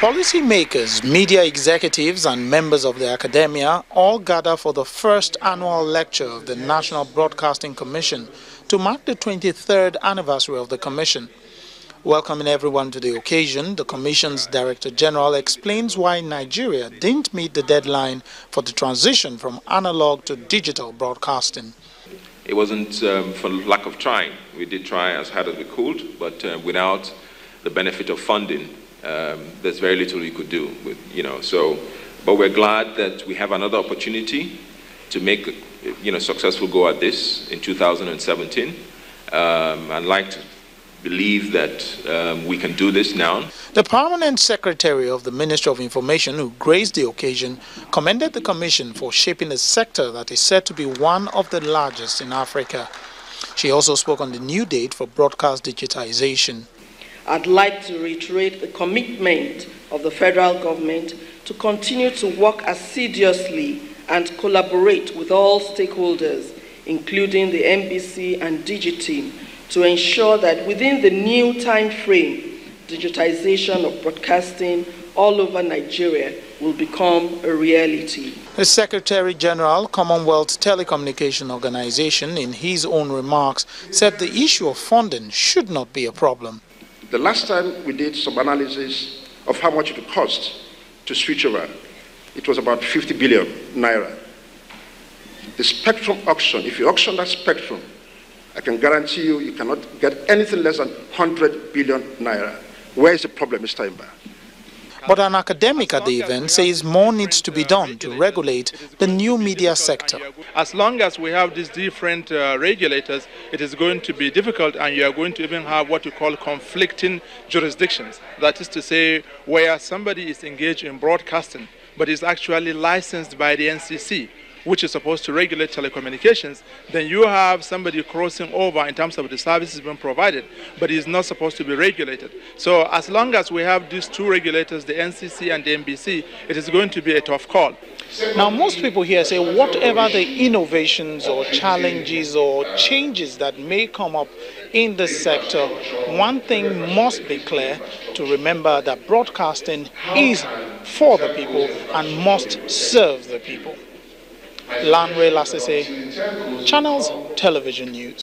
Policymakers, media executives and members of the academia all gather for the first annual lecture of the National Broadcasting Commission to mark the 23rd anniversary of the Commission. Welcoming everyone to the occasion, the Commission's Director General explains why Nigeria didn't meet the deadline for the transition from analog to digital broadcasting. It wasn't for lack of trying. We did try as hard as we could, but without the benefit of funding, there's very little we could do. But we're glad that we have another opportunity to make successful go at this in 2017. I'd like to believe that we can do this now. The Permanent Secretary of the Ministry of Information, who graced the occasion, commended the Commission for shaping a sector that is said to be one of the largest in Africa. She also spoke on the new date for broadcast digitization. I'd like to reiterate the commitment of the federal government to continue to work assiduously and collaborate with all stakeholders, including the NBC and Digi team, to ensure that within the new time frame, digitization of broadcasting all over Nigeria will become a reality. The Secretary General, Commonwealth Telecommunication Organization, in his own remarks, said the issue of funding should not be a problem. The last time we did some analysis of how much it would cost to switch over, it was about 50 billion naira. The spectrum auction, if you auction that spectrum, I can guarantee you, you cannot get anything less than 100 billion naira. Where is the problem, Mr. Imba? But an academic at the event says more needs to be done to regulate the new media sector. As long as we have these different regulators, it is going to be difficult, and you are going to even have what you call conflicting jurisdictions. That is to say, where somebody is engaged in broadcasting, but is actually licensed by the NCC, which is supposed to regulate telecommunications, then you have somebody crossing over in terms of the services being provided, but is not supposed to be regulated. So as long as we have these two regulators, the NCC and the NBC, it is going to be a tough call. Now, most people here say whatever the innovations or challenges or changes that may come up in the sector, one thing must be clear: to remember that broadcasting is for the people and must serve the people. Lanre Lasese, Channels Television News.